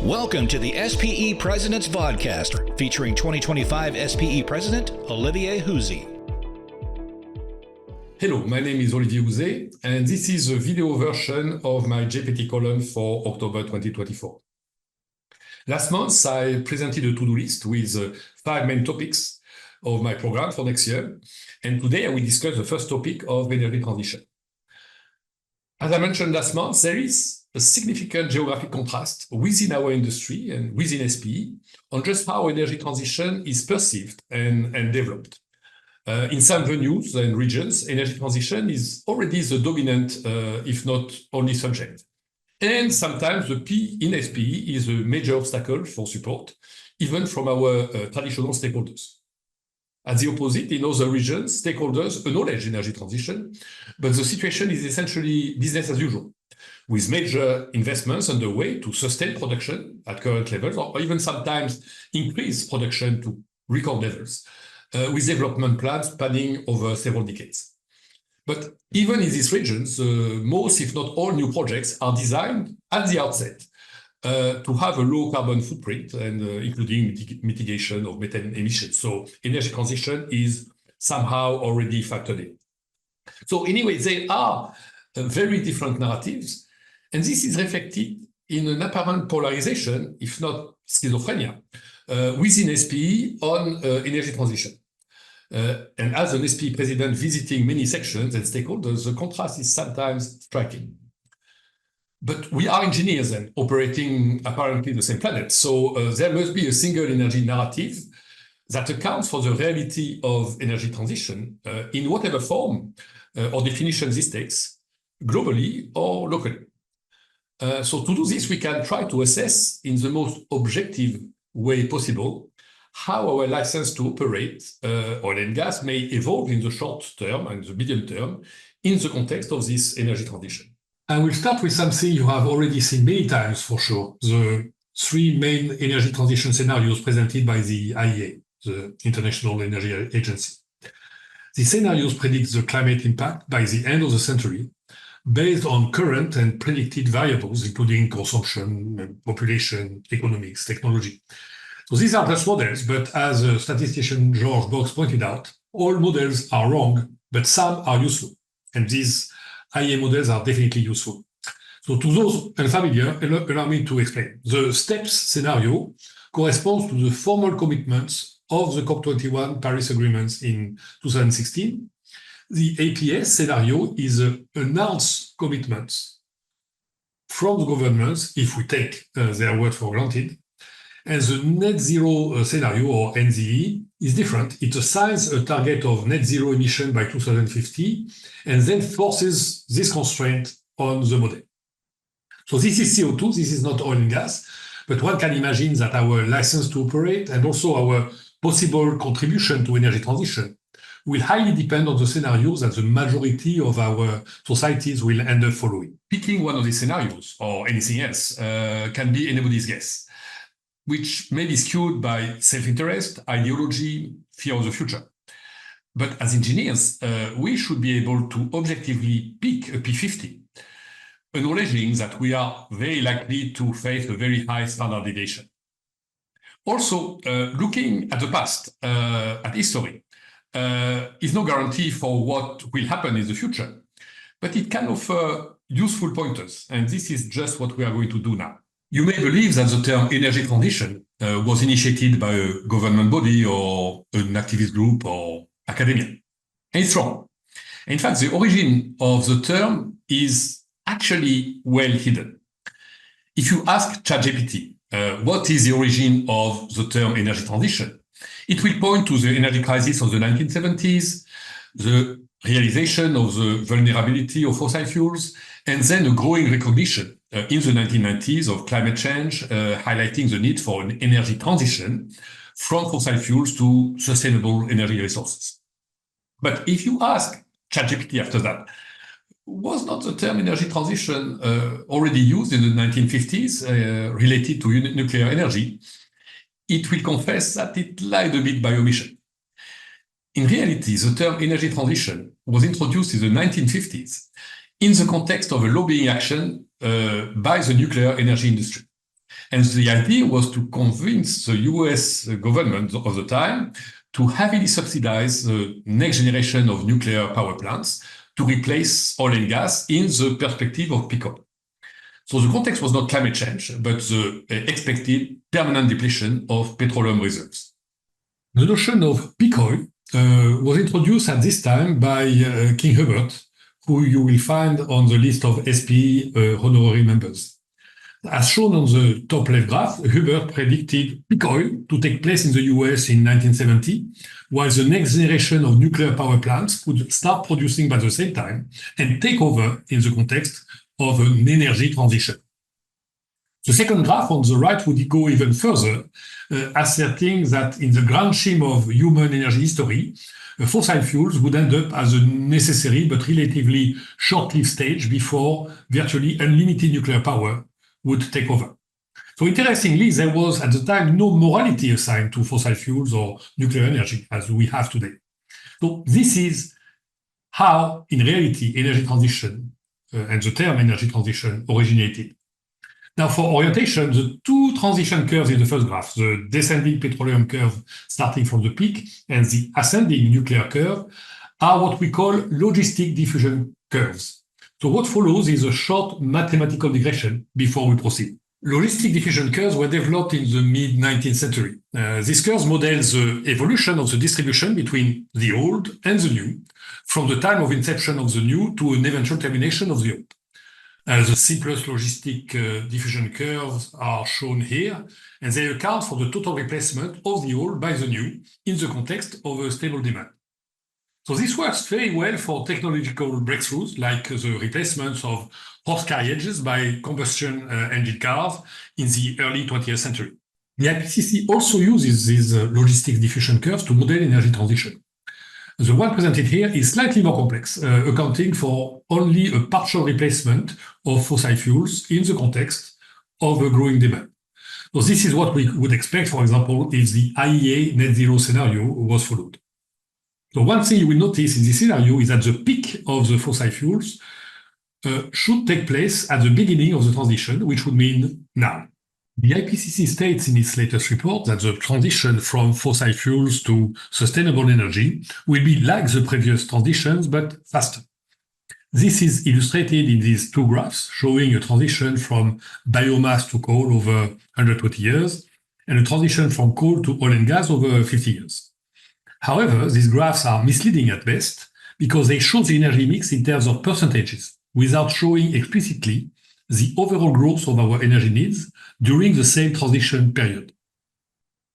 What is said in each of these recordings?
Welcome to the SPE President's Vodcast, featuring 2025 SPE President Olivier Houzé. Hello, my name is Olivier Houzé, and this is a video version of my GPT column for October 2024. Last month, I presented a to-do list with 5 main topics of my program for next year, and today I will discuss the first topic of energy transition. As I mentioned last month, there is a significant geographic contrast within our industry and within SPE on just how energy transition is perceived and developed. In some venues and regions, energy transition is already the dominant, if not only subject. And sometimes the P in SPE is a major obstacle for support, even from our traditional stakeholders. At the opposite, in other regions, stakeholders acknowledge energy transition, but the situation is essentially business as usual, with major investments underway to sustain production at current levels, or even sometimes increase production to record levels, with development plans spanning over several decades. But even in these regions, most, if not all, new projects are designed at the outset to have a low carbon footprint, and including mitigation of methane emissions. So energy transition is somehow already factored in. So anyway, they are very different narratives, and this is reflected in an apparent polarization, if not schizophrenia, within SPE on energy transition. And as an SPE president visiting many sections and stakeholders, the contrast is sometimes striking. But we are engineers and operating apparently the same planet, so there must be a single energy narrative that accounts for the reality of energy transition in whatever form or definition this takes, globally or locally. So to do this, we can try to assess in the most objective way possible how our license to operate oil and gas may evolve in the short term and the medium term in the context of this energy transition. I will start with something you have already seen many times for sure, the 3 main energy transition scenarios presented by the IEA, the International Energy Agency. These scenarios predict the climate impact by the end of the century based on current and predicted variables, including consumption, population, economics, technology. So these are just models, but as statistician George Box pointed out, all models are wrong, but some are useful. And these IEA models are definitely useful. So to those unfamiliar, allow me to explain. The STEPS scenario corresponds to the formal commitments of the COP21 Paris Agreements in 2016. The APS scenario is announced commitments from the governments, if we take their word for granted. And the net zero scenario, or NZE, is different. It assigns a target of net zero emission by 2050 and then forces this constraint on the model. So this is CO2, this is not oil and gas, but one can imagine that our license to operate and also our possible contribution to energy transition will highly depend on the scenarios that the majority of our societies will end up following. Picking one of these scenarios or anything else can be anybody's guess, which may be skewed by self-interest, ideology, fear of the future. But as engineers, we should be able to objectively pick a P50, acknowledging that we are very likely to face a very high standard deviation. Also, looking at the past, at history, is no guarantee for what will happen in the future, but it can offer useful pointers, and this is just what we are going to do now. You may believe that the term energy transition was initiated by a government body or an activist group or academia. And it's wrong. In fact, the origin of the term is actually well hidden. If you ask ChatGPT what is the origin of the term energy transition, it will point to the energy crisis of the 1970s, the realization of the vulnerability of fossil fuels, and then a growing recognition in the 1990s of climate change, highlighting the need for an energy transition from fossil fuels to sustainable energy resources. But if you ask ChatGPT after that, was not the term energy transition already used in the 1950s related to nuclear energy? It will confess that it lied a bit by omission. In reality, the term energy transition was introduced in the 1950s in the context of a lobbying action by the nuclear energy industry. And the idea was to convince the US government of the time to heavily subsidize the next generation of nuclear power plants to replace oil and gas in the perspective of peak oil. So the context was not climate change, but the expected permanent depletion of petroleum reserves. The notion of peak oil was introduced at this time by King Hubert, who you will find on the list of SPE honorary members. As shown on the top left graph, Hubert predicted peak oil to take place in the US in 1970, while the next generation of nuclear power plants would start producing by the same time and take over in the context of an energy transition. The second graph on the right would go even further, asserting that in the grand scheme of human energy history, fossil fuels would end up as a necessary but relatively short-lived stage before virtually unlimited nuclear power would take over. So interestingly, there was at the time no morality assigned to fossil fuels or nuclear energy as we have today. So this is how, in reality, energy transition and the term energy transition originated. Now, for orientation, the two transition curves in the first graph, the descending petroleum curve starting from the peak and the ascending nuclear curve, are what we call logistic diffusion curves. So what follows is a short mathematical digression before we proceed. Logistic diffusion curves were developed in the mid-19th century. These curves model the evolution of the distribution between the old and the new, from the time of inception of the new to an eventual termination of the old. The simplest logistic diffusion curves are shown here, and they account for the total replacement of the old by the new in the context of a stable demand. So this works very well for technological breakthroughs like the replacement of horse carriages by combustion engine cars in the early 20th century. The IPCC also uses these logistic diffusion curves to model energy transition. The one presented here is slightly more complex, accounting for only a partial replacement of fossil fuels in the context of a growing demand. So this is what we would expect, for example, if the IEA net zero scenario was followed. So one thing you will notice in this scenario is that the peak of the fossil fuels should take place at the beginning of the transition, which would mean now. The IPCC states in its latest report that the transition from fossil fuels to sustainable energy will be like the previous transitions, but faster. This is illustrated in these two graphs, showing a transition from biomass to coal over 120 years, and a transition from coal to oil and gas over 50 years. However, these graphs are misleading at best because they show the energy mix in terms of percentages, without showing explicitly the overall growth of our energy needs during the same transition period.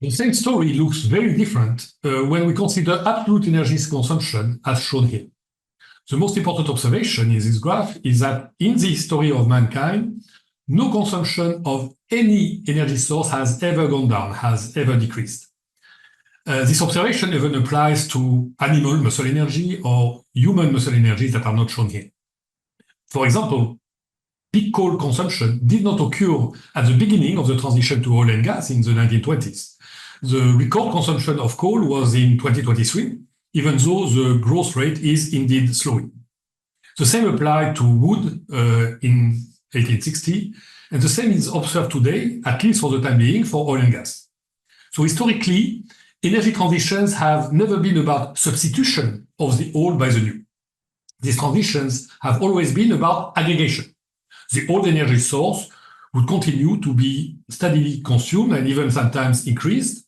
The same story looks very different when we consider absolute energy consumption as shown here. The most important observation in this graph is that in the history of mankind, no consumption of any energy source has ever gone down, has ever decreased. This observation even applies to animal muscle energy or human muscle energies that are not shown here. For example, peak coal consumption did not occur at the beginning of the transition to oil and gas in the 1920s. The record consumption of coal was in 2023, even though the growth rate is indeed slowing. The same applied to wood in 1860, and the same is observed today, at least for the time being, for oil and gas. So historically, energy transitions have never been about substitution of the old by the new. These transitions have always been about aggregation. The old energy source would continue to be steadily consumed and even sometimes increased,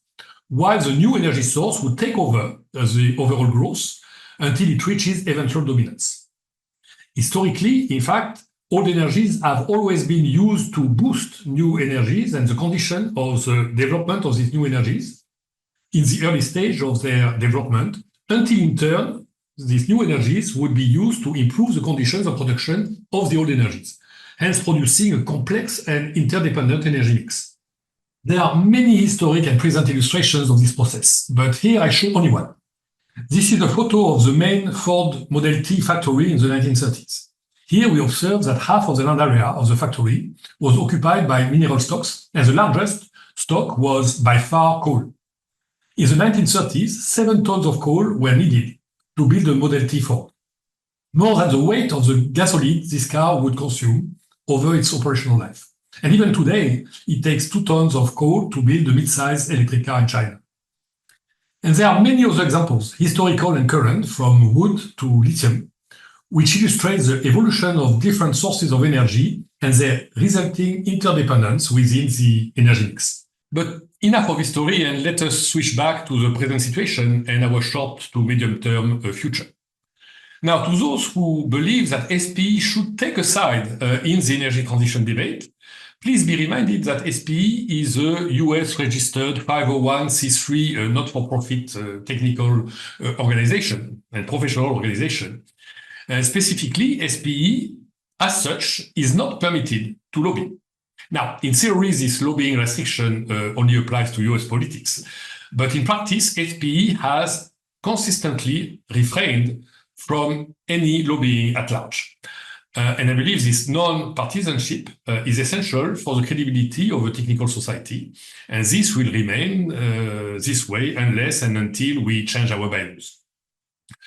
while the new energy source would take over the overall growth until it reaches eventual dominance. Historically, in fact, old energies have always been used to boost new energies and the condition of the development of these new energies in the early stage of their development, until in turn, these new energies would be used to improve the conditions of production of the old energies, hence producing a complex and interdependent energy mix. There are many historic and present illustrations of this process, but here I show only one. This is a photo of the main Ford Model T factory in the 1930s. Here we observe that half of the land area of the factory was occupied by mineral stocks, and the largest stock was by far coal. In the 1930s, 7 tons of coal were needed to build a Model T Ford, more than the weight of the gasoline this car would consume over its operational life. And even today, it takes 2 tons of coal to build a mid-sized electric car in China. And there are many other examples, historical and current, from wood to lithium, which illustrates the evolution of different sources of energy and their resulting interdependence within the energy mix. But enough of history, and let us switch back to the present situation and our short to medium-term future. Now, to those who believe that SPE should take a side in the energy transition debate, please be reminded that SPE is a US-registered 501c3 not-for-profit technical organization and professional organization. Specifically, SPE, as such, is not permitted to lobby. Now, in theory, this lobbying restriction only applies to US politics, but in practice, SPE has consistently refrained from any lobbying at large. And I believe this non-partisanship is essential for the credibility of a technical society, and this will remain this way unless and until we change our values.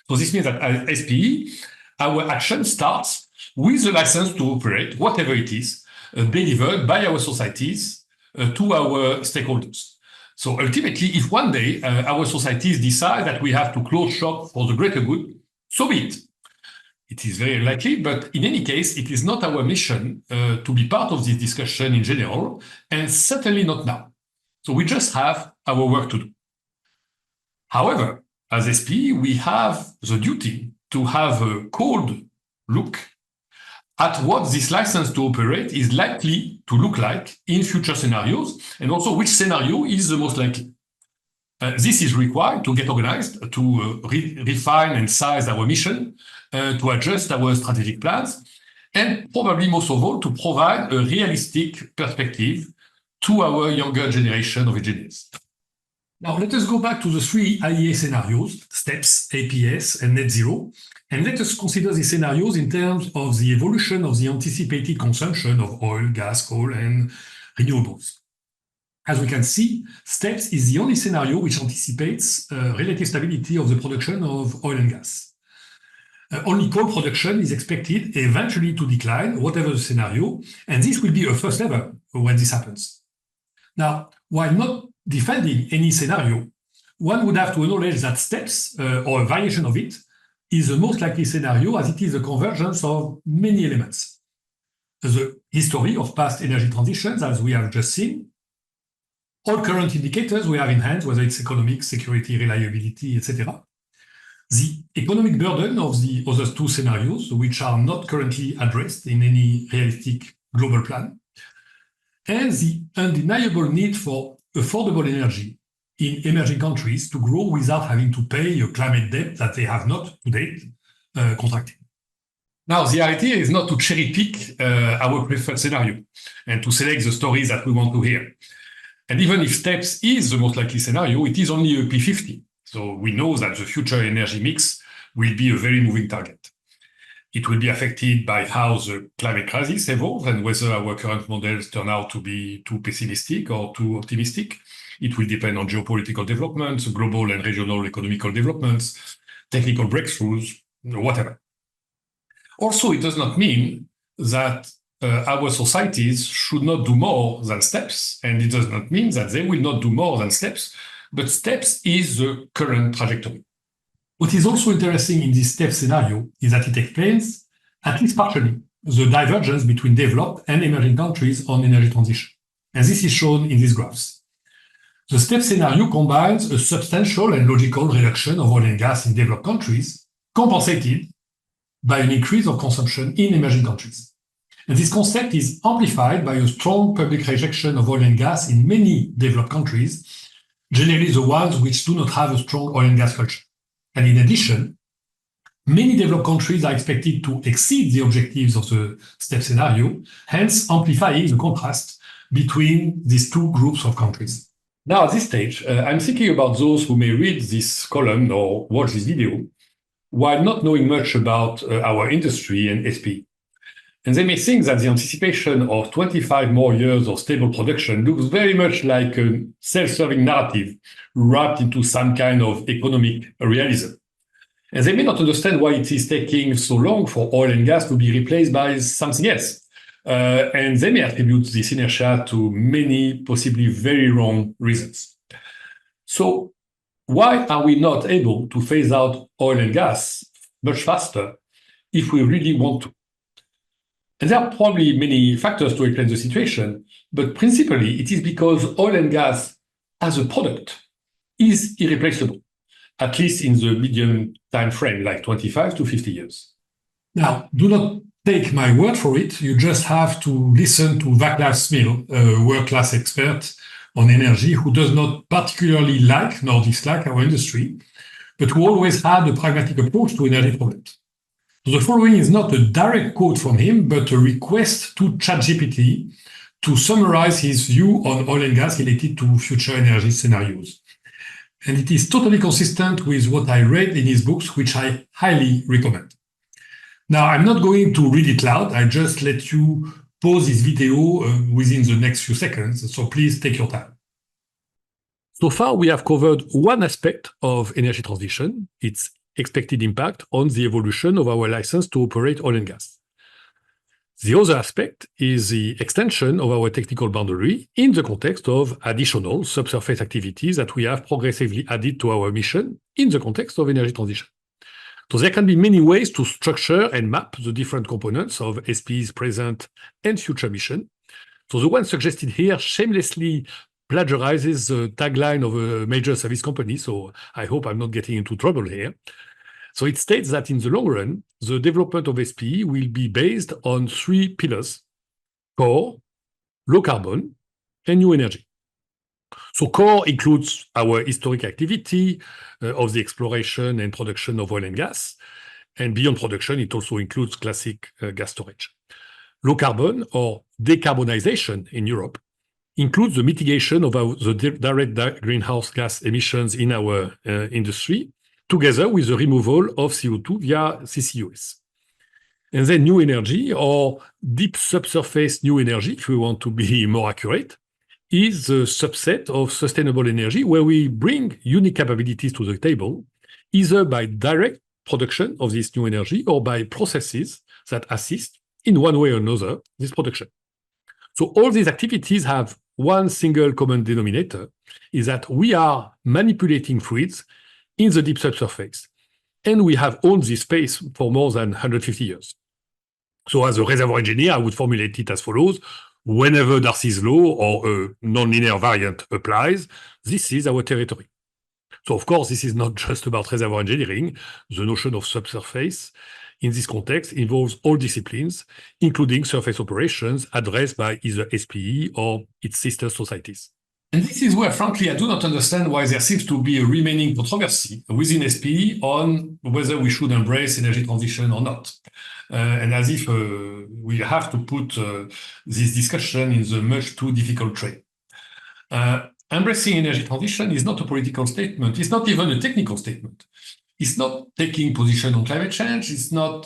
So this means that as SPE, our action starts with the license to operate, whatever it is, delivered by our societies to our stakeholders. So ultimately, if one day our societies decide that we have to close shop for the greater good, so be it. It is very likely, but in any case, it is not our mission to be part of this discussion in general, and certainly not now. So we just have our work to do. However, as SPE, we have the duty to have a cold look at what this license to operate is likely to look like in future scenarios, and also which scenario is the most likely. This is required to get organized, to refine and size our mission, to adjust our strategic plans, and probably most of all, to provide a realistic perspective to our younger generation of engineers. Now, let us go back to the 3 IEA scenarios, STEPS, APS, and net zero, and let us consider these scenarios in terms of the evolution of the anticipated consumption of oil, gas, coal, and renewables. As we can see, STEPS is the only scenario which anticipates relative stability of the production of oil and gas. Only coal production is expected eventually to decline, whatever the scenario, and this will be a first level when this happens. Now, while not defending any scenario, one would have to acknowledge that STEPS, or a variation of it, is the most likely scenario as it is a convergence of many elements. The history of past energy transitions, as we have just seen, all current indicators we have in hand, whether it's economic, security, reliability, etc. The economic burden of the other 2 scenarios, which are not currently addressed in any realistic global plan, and the undeniable need for affordable energy in emerging countries to grow without having to pay a climate debt that they have not to date contracted. Now, the idea is not to cherry pick our preferred scenario and to select the stories that we want to hear. And even if STEPS is the most likely scenario, it is only a P50. So we know that the future energy mix will be a very moving target. It will be affected by how the climate crisis evolves and whether our current models turn out to be too pessimistic or too optimistic. It will depend on geopolitical developments, global and regional economical developments, technical breakthroughs, whatever. Also, it does not mean that our societies should not do more than STEPS, and it does not mean that they will not do more than STEPS, but STEPS is the current trajectory. What is also interesting in this STEPS scenario is that it explains, at least partially, the divergence between developed and emerging countries on energy transition. And this is shown in these graphs. The STEPS scenario combines a substantial and logical reduction of oil and gas in developed countries, compensated by an increase of consumption in emerging countries. And this concept is amplified by a strong public rejection of oil and gas in many developed countries, generally the ones which do not have a strong oil and gas culture. And in addition, many developed countries are expected to exceed the objectives of the STEP scenario, hence amplifying the contrast between these 2 groups of countries. Now, at this stage, I'm thinking about those who may read this column or watch this video while not knowing much about our industry and SPE. And they may think that the anticipation of 25 more years of stable production looks very much like a self-serving narrative wrapped into some kind of economic realism. And they may not understand why it is taking so long for oil and gas to be replaced by something else, And they may attribute this inertia to many possibly very wrong reasons. So why are we not able to phase out oil and gas much faster if we really want to? And there are probably many factors to explain the situation, but principally it is because oil and gas as a product is irreplaceable, at least in the medium time frame, like 25 to 50 years. Now, do not take my word for it. You just have to listen to Vaclav Smil, a world-class expert on energy who does not particularly like nor dislike our industry, but who always had a pragmatic approach to energy problems. So the following is not a direct quote from him, but a request to ChatGPT to summarize his view on oil and gas related to future energy scenarios. And it is totally consistent with what I read in his books, which I highly recommend. Now, I'm not going to read it loud. I just let you pause this video within the next few seconds. So please take your time. So far, we have covered one aspect of energy transition, its expected impact on the evolution of our license to operate oil and gas. The other aspect is the extension of our technical boundary in the context of additional subsurface activities that we have progressively added to our mission in the context of energy transition. So there can be many ways to structure and map the different components of SPE's present and future mission. So the one suggested here shamelessly plagiarizes the tagline of a major service company, so I hope I'm not getting into trouble here. So it states that in the long run, the development of SPE will be based on three pillars: core, low carbon, and new energy. So core includes our historic activity of the exploration and production of oil and gas. And beyond production, it also includes classic gas storage. Low carbon, or decarbonization in Europe, includes the mitigation of the direct greenhouse gas emissions in our industry, together with the removal of CO2 via CCUS. And then new energy, or deep subsurface new energy, if we want to be more accurate, is a subset of sustainable energy where we bring unique capabilities to the table, either by direct production of this new energy or by processes that assist, in one way or another, this production. So all these activities have one single common denominator, is that we are manipulating fluids in the deep subsurface, and we have owned this space for more than 150 years. So as a reservoir engineer, I would formulate it as follows: whenever Darcy's law or a nonlinear variant applies, this is our territory. So of course, this is not just about reservoir engineering. The notion of subsurface in this context involves all disciplines, including surface operations addressed by either SPE or its sister societies. And this is where, frankly, I do not understand why there seems to be a remaining controversy within SPE on whether we should embrace energy transition or not. And as if we have to put this discussion in the much too difficult tray. Embracing energy transition is not a political statement. It's not even a technical statement. It's not taking position on climate change. It's not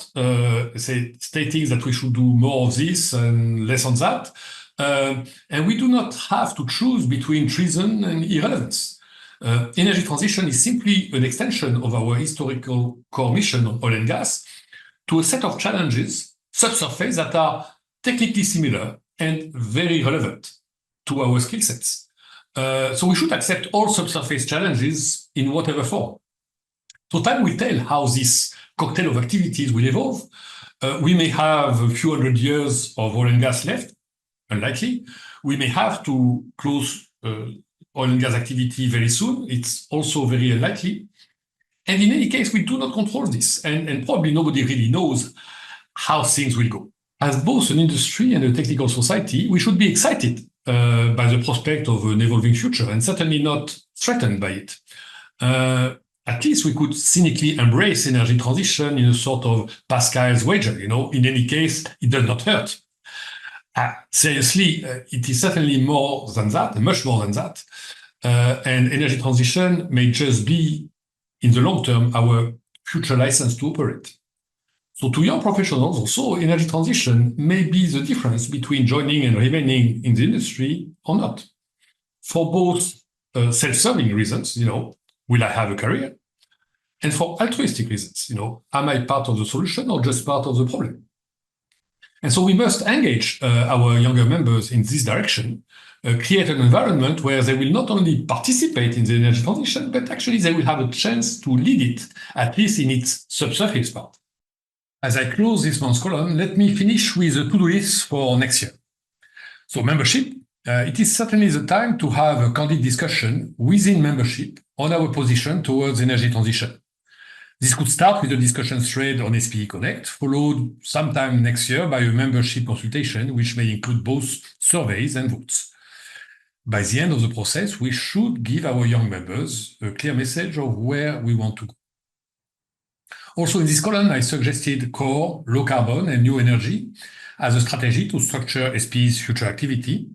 stating that we should do more of this and less on that. And we do not have to choose between treason and irrelevance. Energy transition is simply an extension of our historical core mission on oil and gas to a set of challenges, subsurface, that are technically similar and very relevant to our skill sets. So we should accept all subsurface challenges in whatever form. So time will tell how this cocktail of activities will evolve. We may have a few hundred years of oil and gas left, unlikely. We may have to close oil and gas activity very soon. It's also very unlikely. And in any case, we do not control this. And probably nobody really knows how things will go. As both an industry and a technical society, we should be excited by the prospect of an evolving future and certainly not threatened by it. At least we could cynically embrace energy transition in a sort of Pascal's wager. In any case, it does not hurt. Seriously, it is certainly more than that, much more than that. And energy transition may just be, in the long term, our future license to operate. So to young professionals also, energy transition may be the difference between joining and remaining in the industry or not. For both self-serving reasons, will I have a career? And for altruistic reasons, am I part of the solution or just part of the problem? And so we must engage our younger members in this direction, create an environment where they will not only participate in the energy transition, but actually they will have a chance to lead it, at least in its subsurface part. As I close this month's column, let me finish with a to-do list for next year. So membership, it is certainly the time to have a candid discussion within membership on our position towards energy transition. This could start with a discussion thread on SPE Connect, followed sometime next year by a membership consultation, which may include both surveys and votes. By the end of the process, we should give our young members a clear message of where we want to go. Also in this column, I suggested core, low carbon, and new energy as a strategy to structure SPE's future activity.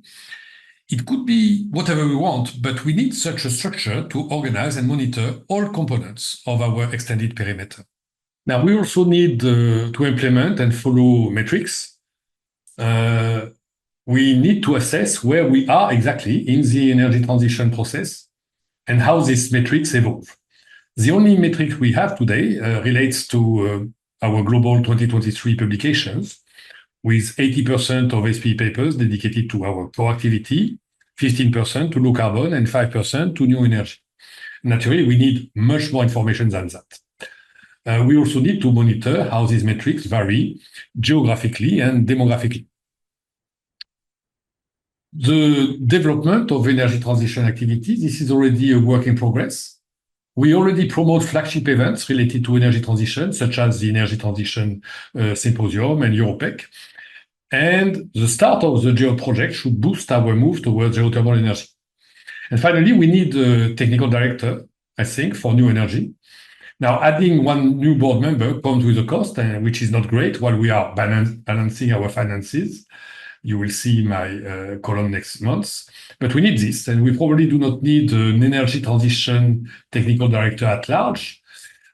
It could be whatever we want, but we need such a structure to organize and monitor all components of our extended perimeter. Now, we also need to implement and follow metrics. We need to assess where we are exactly in the energy transition process and how these metrics evolve. The only metric we have today relates to our global 2023 publications, with 80% of SPE papers dedicated to our core activity, 15% to low carbon, and 5% to new energy. Naturally, we need much more information than that. We also need to monitor how these metrics vary geographically and demographically. The development of energy transition activities, this is already a work in progress. We already promote flagship events related to energy transition, such as the Energy Transition Symposium and Europec. And the start of the GEO project should boost our move towards geothermal energy. And finally, we need a technical director, I think, for new energy. Now, adding one new board member comes with a cost, which is not great while we are balancing our finances. You will see my column next month. But we need this, and we probably do not need an energy transition technical director at large,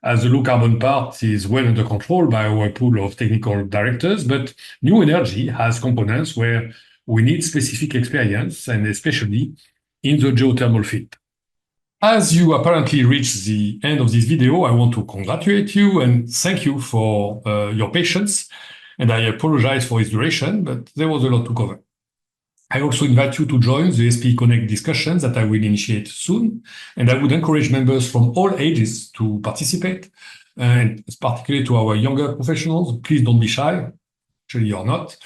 as the low carbon part is well under control by our pool of technical directors, but new energy has components where we need specific experience, and especially in the geothermal field. As you apparently reached the end of this video, I want to congratulate you and thank you for your patience. And I apologize for its duration, but there was a lot to cover. I also invite you to join the SPE Connect discussions that I will initiate soon, and I would encourage members from all ages to participate, and particularly to our younger professionals. Please don't be shy. Actually, you're not.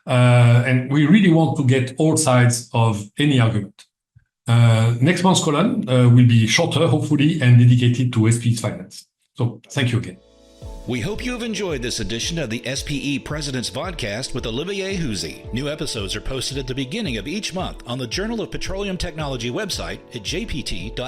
And we really want to get all sides of any argument. Next month's column will be shorter, hopefully, and dedicated to SPE's finance. So thank you again. We hope you have enjoyed this edition of the SPE President's Vodcast with Olivier Huzy. New episodes are posted at the beginning of each month on the Journal of Petroleum Technology website at jpt.spe.org.